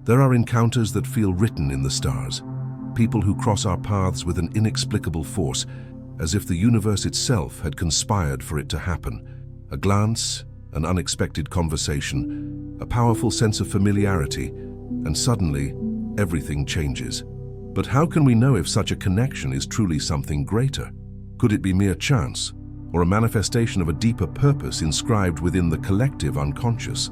There are encounters that feel written in the stars, people who cross our paths with an inexplicable force, as if the universe itself had conspired for it to happen. A glance, an unexpected conversation, a powerful sense of familiarity, and suddenly, everything changes. But how can we know if such a connection is truly something greater? Could it be mere chance, or a manifestation of a deeper purpose inscribed within the collective unconscious?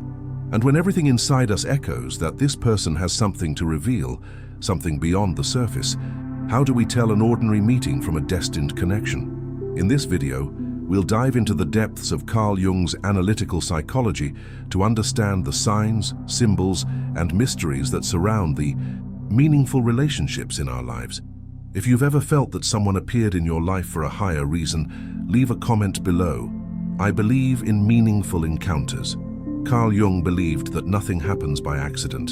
And when everything inside us echoes that this person has something to reveal, something beyond the surface, how do we tell an ordinary meeting from a destined connection? In this video, we'll dive into the depths of Carl Jung's analytical psychology to understand the signs, symbols, and mysteries that surround the meaningful relationships in our lives. If you've ever felt that someone appeared in your life for a higher reason, leave a comment below. I believe in meaningful encounters. Carl Jung believed that nothing happens by accident.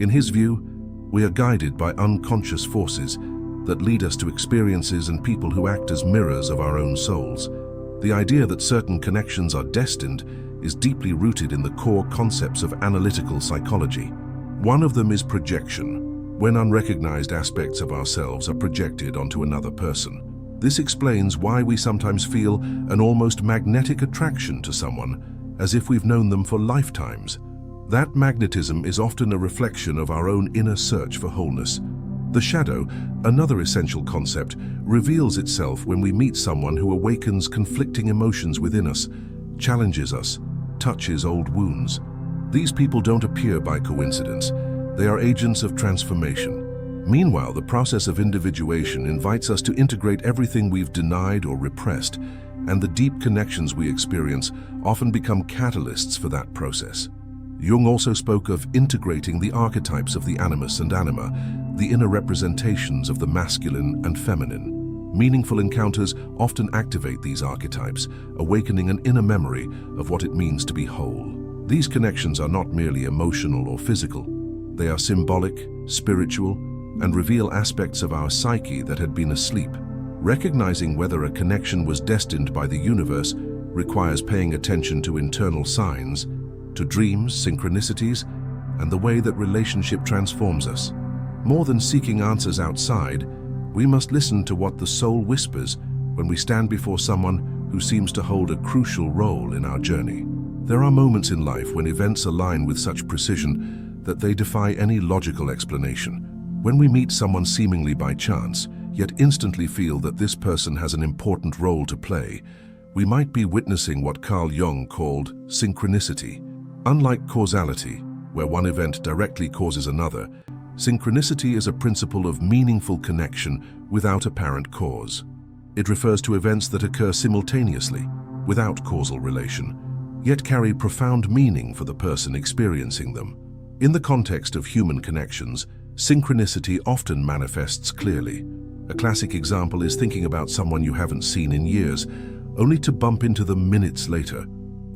In his view, we are guided by unconscious forces that lead us to experiences and people who act as mirrors of our own souls. The idea that certain connections are destined is deeply rooted in the core concepts of analytical psychology. One of them is projection, when unrecognized aspects of ourselves are projected onto another person. This explains why we sometimes feel an almost magnetic attraction to someone, as if we've known them for lifetimes. That magnetism is often a reflection of our own inner search for wholeness. The shadow, another essential concept, reveals itself when we meet someone who awakens conflicting emotions within us, challenges us, touches old wounds. These people don't appear by coincidence. They are agents of transformation. Meanwhile, the process of individuation invites us to integrate everything we've denied or repressed, and the deep connections we experience often become catalysts for that process. Jung also spoke of integrating the archetypes of the animus and anima, the inner representations of the masculine and feminine. Meaningful encounters often activate these archetypes, awakening an inner memory of what it means to be whole. These connections are not merely emotional or physical. They are symbolic, spiritual, and reveal aspects of our psyche that had been asleep. Recognizing whether a connection was destined by the universe requires paying attention to internal signs, to dreams, synchronicities, and the way that relationship transforms us. More than seeking answers outside, we must listen to what the soul whispers when we stand before someone who seems to hold a crucial role in our journey. There are moments in life when events align with such precision that they defy any logical explanation. When we meet someone seemingly by chance, yet instantly feel that this person has an important role to play, we might be witnessing what Carl Jung called synchronicity. Unlike causality, where one event directly causes another, synchronicity is a principle of meaningful connection without apparent cause. It refers to events that occur simultaneously, without causal relation, yet carry profound meaning for the person experiencing them. In the context of human connections, synchronicity often manifests clearly. A classic example is thinking about someone you haven't seen in years, only to bump into them minutes later,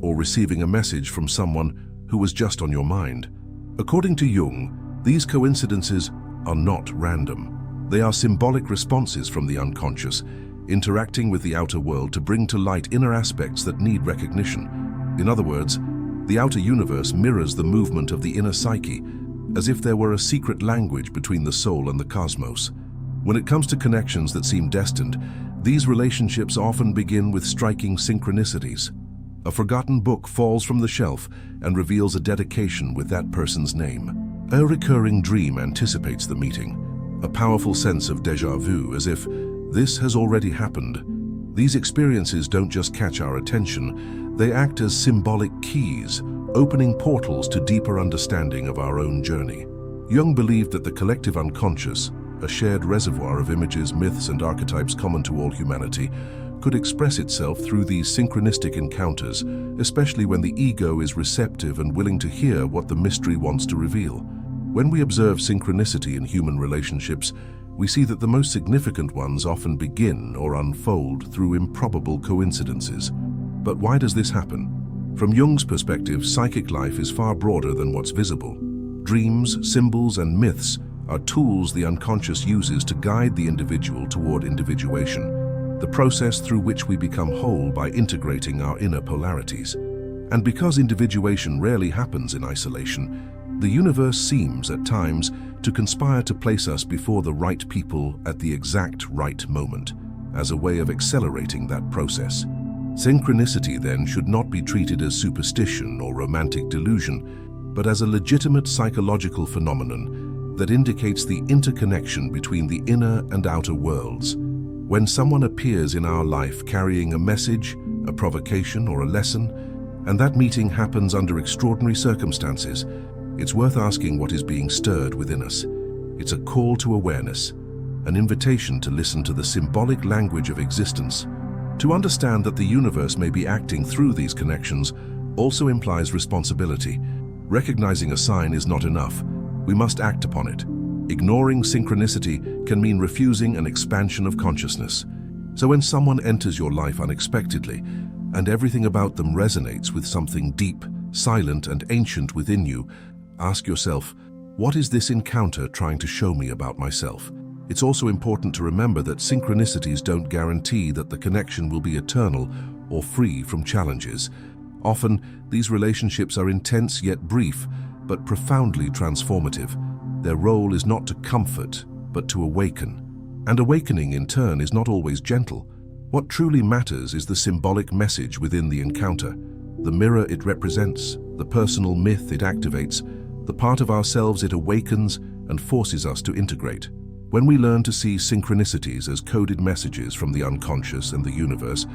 or receiving a message from someone who was just on your mind. According to Jung, these coincidences are not random. They are symbolic responses from the unconscious, interacting with the outer world to bring to light inner aspects that need recognition. In other words, the outer universe mirrors the movement of the inner psyche, as if there were a secret language between the soul and the cosmos. When it comes to connections that seem destined, these relationships often begin with striking synchronicities. A forgotten book falls from the shelf and reveals a dedication with that person's name. A recurring dream anticipates the meeting, a powerful sense of déjà vu, as if this has already happened. These experiences don't just catch our attention, they act as symbolic keys, opening portals to deeper understanding of our own journey. Jung believed that the collective unconscious, a shared reservoir of images, myths, and archetypes common to all humanity, could express itself through these synchronistic encounters, especially when the ego is receptive and willing to hear what the mystery wants to reveal. When we observe synchronicity in human relationships, we see that the most significant ones often begin or unfold through improbable coincidences. But why does this happen? From Jung's perspective, psychic life is far broader than what's visible. Dreams, symbols, and myths are tools the unconscious uses to guide the individual toward individuation, the process through which we become whole by integrating our inner polarities. And because individuation rarely happens in isolation, The universe seems, at times, to conspire to place us before the right people at the exact right moment, as a way of accelerating that process. Synchronicity, then, should not be treated as superstition or romantic delusion, but as a legitimate psychological phenomenon that indicates the interconnection between the inner and outer worlds. When someone appears in our life carrying a message, a provocation, or a lesson, and that meeting happens under extraordinary circumstances, it's worth asking what is being stirred within us. It's a call to awareness, an invitation to listen to the symbolic language of existence. To understand that the universe may be acting through these connections also implies responsibility. Recognizing a sign is not enough. We must act upon it. Ignoring synchronicity can mean refusing an expansion of consciousness. So when someone enters your life unexpectedly, and everything about them resonates with something deep, silent, and ancient within you, ask yourself, what is this encounter trying to show me about myself? It's also important to remember that synchronicities don't guarantee that the connection will be eternal or free from challenges. Often, these relationships are intense yet brief, but profoundly transformative. Their role is not to comfort, but to awaken. And awakening, in turn, is not always gentle. What truly matters is the symbolic message within the encounter, the mirror it represents, the personal myth it activates, the part of ourselves it awakens and forces us to integrate. When we learn to see synchronicities as coded messages from the unconscious and the universe,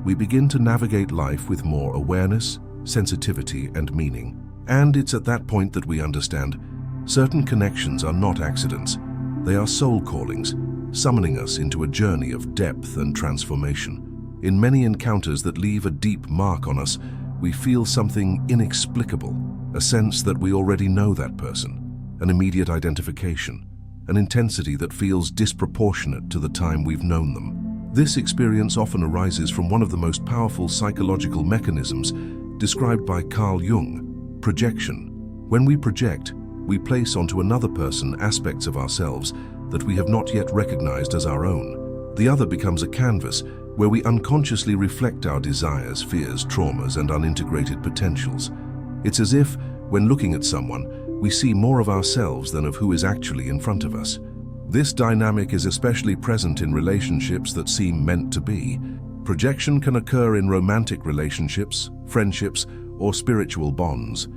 we begin to navigate life with more awareness, sensitivity, and meaning. And it's at that point that we understand certain connections are not accidents. They are soul callings, summoning us into a journey of depth and transformation. In many encounters that leave a deep mark on us, we feel something inexplicable, a sense that we already know that person, an immediate identification, an intensity that feels disproportionate to the time we've known them. This experience often arises from one of the most powerful psychological mechanisms described by Carl Jung, projection. When we project, we place onto another person aspects of ourselves that we have not yet recognized as our own. The other becomes a canvas where we unconsciously reflect our desires, fears, traumas, and unintegrated potentials. It's as if, when looking at someone, we see more of ourselves than of who is actually in front of us. This dynamic is especially present in relationships that seem meant to be. Projection can occur in romantic relationships, friendships, or spiritual bonds.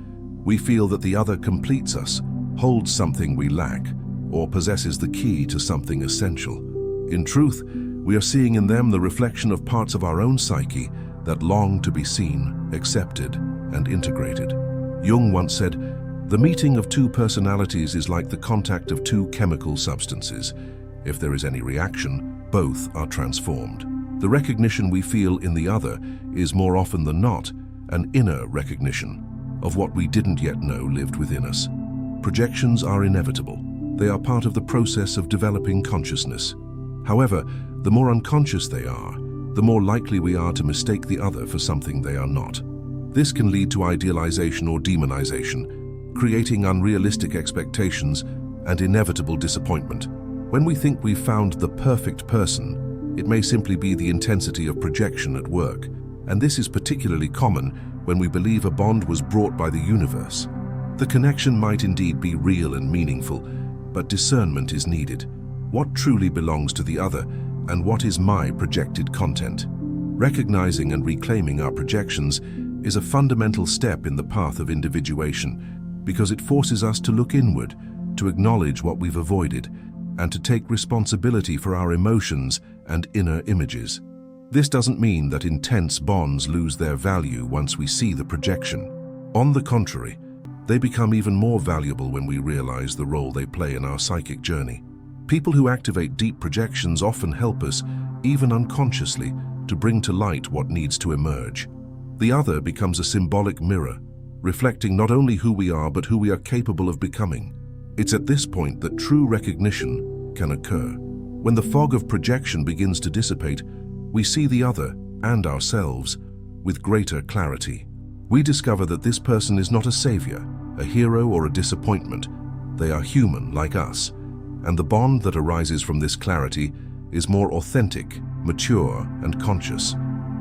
We feel that the other completes us, holds something we lack, or possesses the key to something essential. In truth, we are seeing in them the reflection of parts of our own psyche that long to be seen, accepted, and integrated. Jung once said, "The meeting of two personalities is like the contact of two chemical substances. If there is any reaction, both are transformed." The recognition we feel in the other is more often than not an inner recognition of what we didn't yet know lived within us. Projections are inevitable. They are part of the process of developing consciousness. However, the more unconscious they are, the more likely we are to mistake the other for something they are not. This can lead to idealization or demonization, creating unrealistic expectations and inevitable disappointment. When we think we've found the perfect person, it may simply be the intensity of projection at work, and this is particularly common when we believe a bond was brought by the universe. The connection might indeed be real and meaningful, but discernment is needed. What truly belongs to the other, and what is my projected content? Recognizing and reclaiming our projections is a fundamental step in the path of individuation, because it forces us to look inward, to acknowledge what we've avoided, and to take responsibility for our emotions and inner images. This doesn't mean that intense bonds lose their value once we see the projection. On the contrary, they become even more valuable when we realize the role they play in our psychic journey. People who activate deep projections often help us, even unconsciously, to bring to light what needs to emerge. The other becomes a symbolic mirror, reflecting not only who we are but who we are capable of becoming. It's at this point that true recognition can occur. When the fog of projection begins to dissipate, we see the other and ourselves with greater clarity. We discover that this person is not a savior, a hero, or a disappointment. They are human like us, and the bond that arises from this clarity is more authentic, mature, and conscious.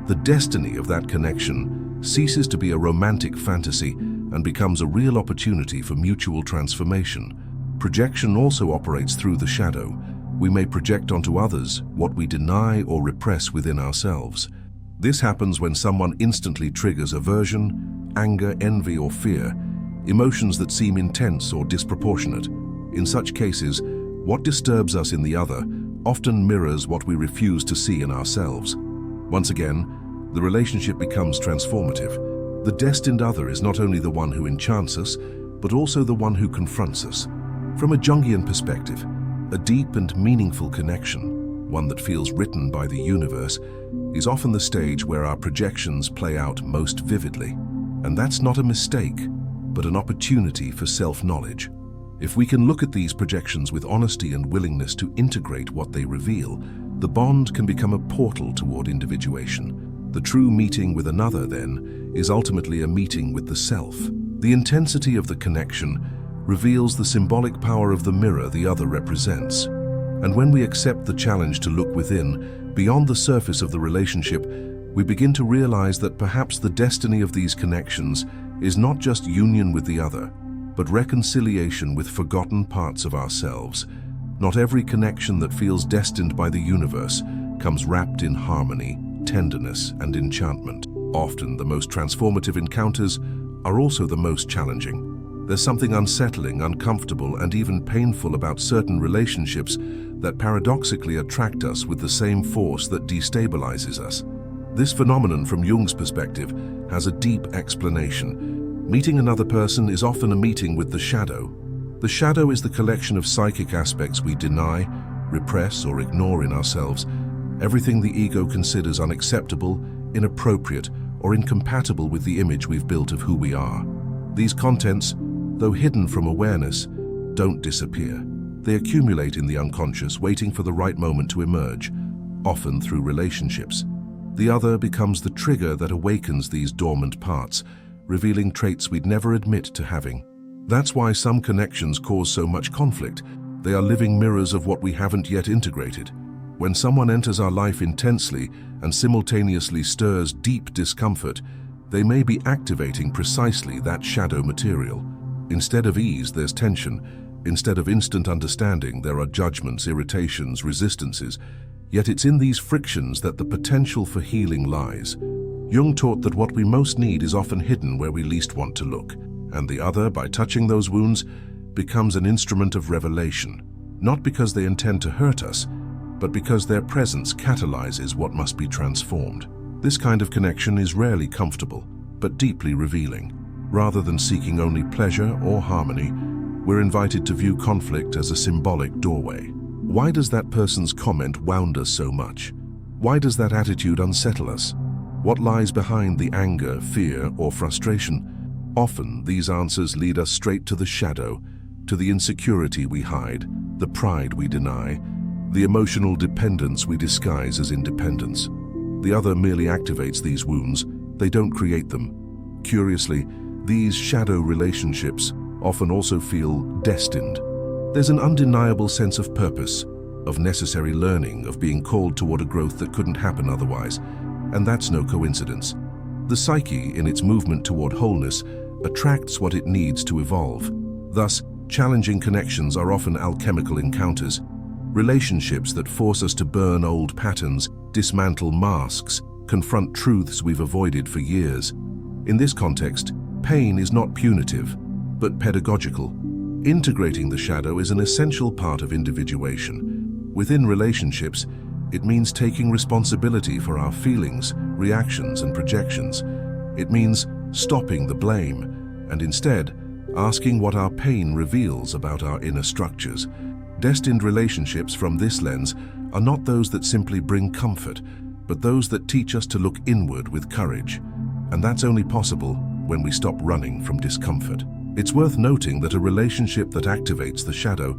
The destiny of that connection ceases to be a romantic fantasy and becomes a real opportunity for mutual transformation. Projection also operates through the shadow. We may project onto others what we deny or repress within ourselves. This happens when someone instantly triggers aversion, anger, envy, or fear, emotions that seem intense or disproportionate. In such cases, what disturbs us in the other often mirrors what we refuse to see in ourselves. Once again, the relationship becomes transformative. The destined other is not only the one who enchants us, but also the one who confronts us. From a Jungian perspective, a deep and meaningful connection, one that feels written by the universe, is often the stage where our projections play out most vividly. And that's not a mistake, but an opportunity for self-knowledge. If we can look at these projections with honesty and willingness to integrate what they reveal, the bond can become a portal toward individuation. The true meeting with another, then, is ultimately a meeting with the self. The intensity of the connection reveals the symbolic power of the mirror the other represents. And when we accept the challenge to look within, beyond the surface of the relationship, we begin to realize that perhaps the destiny of these connections is not just union with the other, but reconciliation with forgotten parts of ourselves. Not every connection that feels destined by the universe comes wrapped in harmony, tenderness, and enchantment. Often, the most transformative encounters are also the most challenging. There's something unsettling, uncomfortable, and even painful about certain relationships that paradoxically attract us with the same force that destabilizes us. This phenomenon, from Jung's perspective, has a deep explanation. Meeting another person is often a meeting with the shadow. The shadow is the collection of psychic aspects we deny, repress, or ignore in ourselves. Everything the ego considers unacceptable, inappropriate, or incompatible with the image we've built of who we are. These contents, though hidden from awareness, don't disappear. They accumulate in the unconscious, waiting for the right moment to emerge, often through relationships. The other becomes the trigger that awakens these dormant parts, revealing traits we'd never admit to having. That's why some connections cause so much conflict. They are living mirrors of what we haven't yet integrated. When someone enters our life intensely and simultaneously stirs deep discomfort, they may be activating precisely that shadow material. Instead of ease, there's tension. Instead of instant understanding, there are judgments, irritations, resistances. Yet it's in these frictions that the potential for healing lies. Jung taught that what we most need is often hidden where we least want to look, and the other, by touching those wounds, becomes an instrument of revelation, not because they intend to hurt us, but because their presence catalyzes what must be transformed. This kind of connection is rarely comfortable, but deeply revealing. Rather than seeking only pleasure or harmony, we're invited to view conflict as a symbolic doorway. Why does that person's comment wound us so much? Why does that attitude unsettle us? What lies behind the anger, fear, or frustration? Often, these answers lead us straight to the shadow, to the insecurity we hide, the pride we deny, the emotional dependence we disguise as independence. The other merely activates these wounds, they don't create them. Curiously, these shadow relationships often also feel destined. There's an undeniable sense of purpose, of necessary learning, of being called toward a growth that couldn't happen otherwise, and that's no coincidence. The psyche, in its movement toward wholeness, attracts what it needs to evolve. Thus, challenging connections are often alchemical encounters, relationships that force us to burn old patterns, dismantle masks, confront truths we've avoided for years. In this context, pain is not punitive, but pedagogical. Integrating the shadow is an essential part of individuation. Within relationships, it means taking responsibility for our feelings, reactions, and projections. It means stopping the blame, and instead, asking what our pain reveals about our inner structures. Destined relationships from this lens are not those that simply bring comfort, but those that teach us to look inward with courage. And that's only possible when we stop running from discomfort. It's worth noting that a relationship that activates the shadow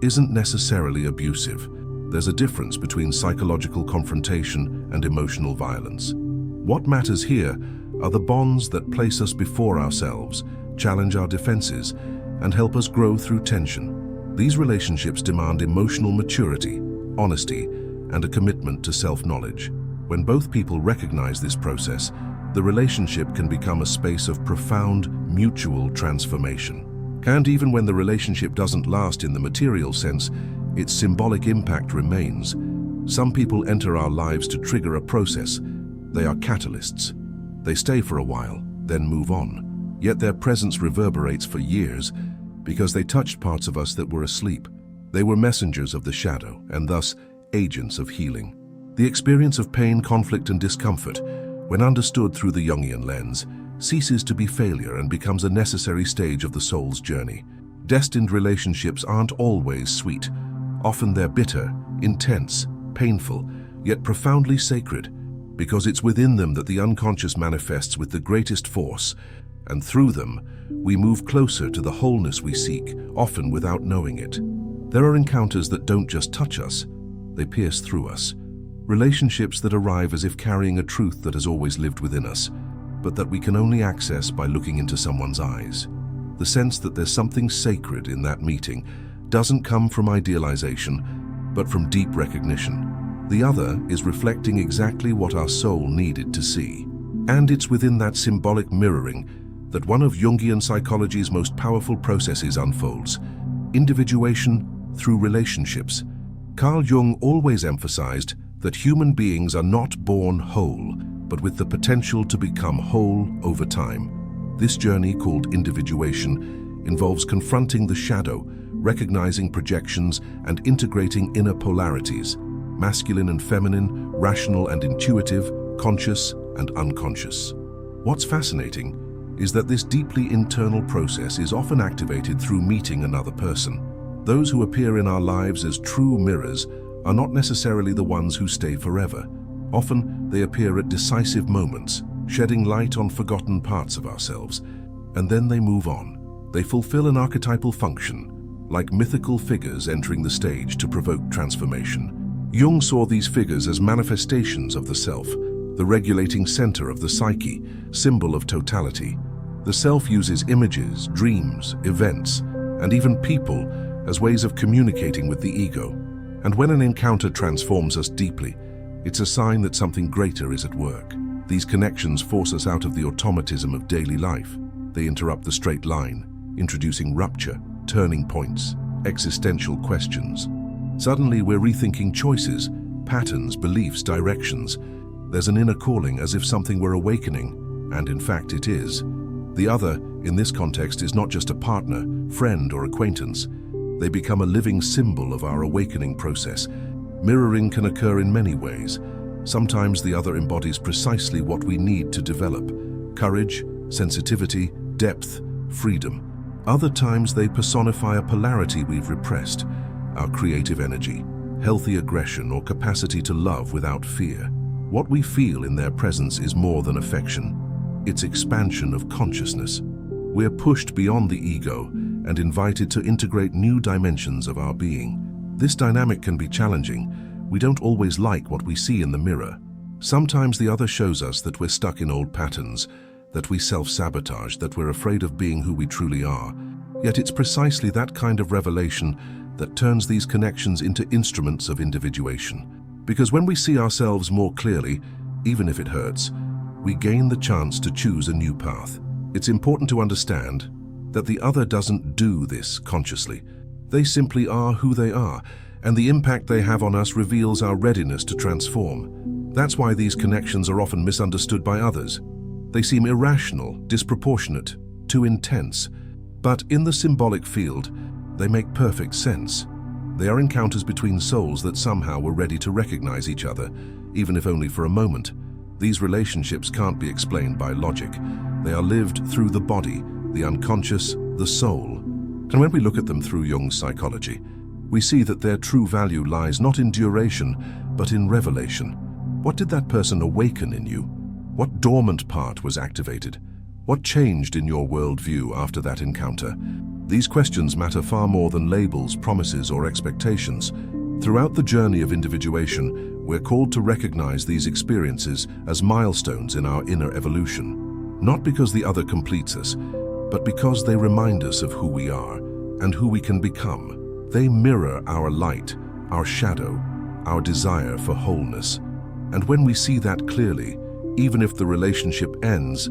isn't necessarily abusive. There's a difference between psychological confrontation and emotional violence. What matters here are the bonds that place us before ourselves, challenge our defenses, and help us grow through tension. These relationships demand emotional maturity, honesty, and a commitment to self-knowledge. When both people recognize this process, the relationship can become a space of profound mutual transformation. And even when the relationship doesn't last in the material sense, its symbolic impact remains. Some people enter our lives to trigger a process. They are catalysts. They stay for a while, then move on. Yet their presence reverberates for years because they touched parts of us that were asleep. They were messengers of the shadow and thus agents of healing. The experience of pain, conflict, and discomfort, when understood through the Jungian lens, ceases to be failure and becomes a necessary stage of the soul's journey. Destined relationships aren't always sweet. Often they're bitter, intense, painful, yet profoundly sacred, because it's within them that the unconscious manifests with the greatest force, and through them, we move closer to the wholeness we seek, often without knowing it. There are encounters that don't just touch us, they pierce through us. Relationships that arrive as if carrying a truth that has always lived within us, but that we can only access by looking into someone's eyes. The sense that there's something sacred in that meeting doesn't come from idealization, but from deep recognition. The other is reflecting exactly what our soul needed to see. And it's within that symbolic mirroring that one of Jungian psychology's most powerful processes unfolds: individuation through relationships. Carl Jung always emphasized that human beings are not born whole, but with the potential to become whole over time. This journey, called individuation, involves confronting the shadow, recognizing projections, and integrating inner polarities, masculine and feminine, rational and intuitive, conscious and unconscious. What's fascinating is that this deeply internal process is often activated through meeting another person. Those who appear in our lives as true mirrors are not necessarily the ones who stay forever. Often, they appear at decisive moments, shedding light on forgotten parts of ourselves, and then they move on. They fulfill an archetypal function, like mythical figures entering the stage to provoke transformation. Jung saw these figures as manifestations of the self, the regulating center of the psyche, symbol of totality. The self uses images, dreams, events, and even people as ways of communicating with the ego. And when an encounter transforms us deeply, it's a sign that something greater is at work. These connections force us out of the automatism of daily life. They interrupt the straight line, introducing rupture, turning points, existential questions. Suddenly, we're rethinking choices, patterns, beliefs, directions. There's an inner calling, as if something were awakening, and in fact it is. The other, in this context, is not just a partner, friend, or acquaintance. They become a living symbol of our awakening process. Mirroring can occur in many ways. Sometimes the other embodies precisely what we need to develop: courage, sensitivity, depth, freedom. Other times they personify a polarity we've repressed: our creative energy, healthy aggression, or capacity to love without fear. What we feel in their presence is more than affection. It's expansion of consciousness. We're pushed beyond the ego and invited to integrate new dimensions of our being. This dynamic can be challenging. We don't always like what we see in the mirror. Sometimes the other shows us that we're stuck in old patterns, that we self-sabotage, that we're afraid of being who we truly are. Yet it's precisely that kind of revelation that turns these connections into instruments of individuation. Because when we see ourselves more clearly, even if it hurts, we gain the chance to choose a new path. It's important to understand that the other doesn't do this consciously. They simply are who they are, and the impact they have on us reveals our readiness to transform. That's why these connections are often misunderstood by others. They seem irrational, disproportionate, too intense. But in the symbolic field, they make perfect sense. They are encounters between souls that somehow were ready to recognize each other, even if only for a moment. These relationships can't be explained by logic. They are lived through the body, the unconscious, the soul. And when we look at them through Jung's psychology, we see that their true value lies not in duration, but in revelation. What did that person awaken in you? What dormant part was activated? What changed in your worldview after that encounter? These questions matter far more than labels, promises, or expectations. Throughout the journey of individuation, we're called to recognize these experiences as milestones in our inner evolution. Not because the other completes us, but because they remind us of who we are and who we can become. They mirror our light, our shadow, our desire for wholeness. And when we see that clearly, Even if the relationship ends,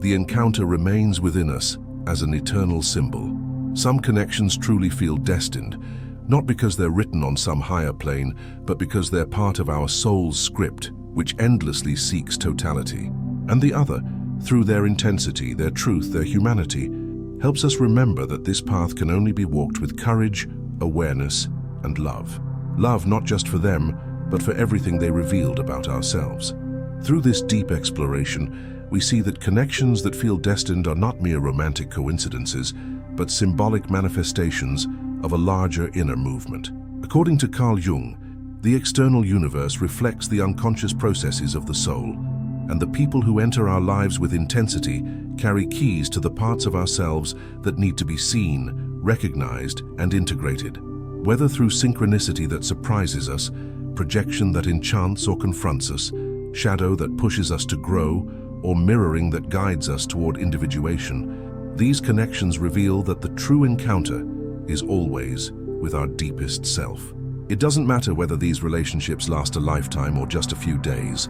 the encounter remains within us as an eternal symbol. Some connections truly feel destined, not because they're written on some higher plane, but because they're part of our soul's script, which endlessly seeks totality. And the other, through their intensity, their truth, their humanity, helps us remember that this path can only be walked with courage, awareness, and love. Love not just for them, but for everything they revealed about ourselves. Through this deep exploration, we see that connections that feel destined are not mere romantic coincidences, but symbolic manifestations of a larger inner movement. According to Jung, the external universe reflects the unconscious processes of the soul, and the people who enter our lives with intensity carry keys to the parts of ourselves that need to be seen, recognized, and integrated. Whether through synchronicity that surprises us, projection that enchants or confronts us, shadow that pushes us to grow, or mirroring that guides us toward individuation, these connections reveal that the true encounter is always with our deepest self. It doesn't matter whether these relationships last a lifetime or just a few days.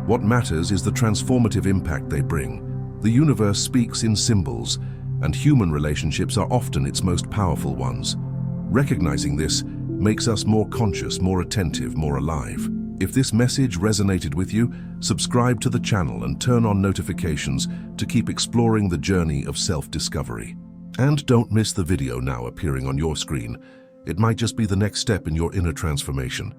What matters is the transformative impact they bring. The universe speaks in symbols, and human relationships are often its most powerful ones. Recognizing this makes us more conscious, more attentive, more alive. If this message resonated with you, subscribe to the channel and turn on notifications to keep exploring the journey of self-discovery. And don't miss the video now appearing on your screen. It might just be the next step in your inner transformation.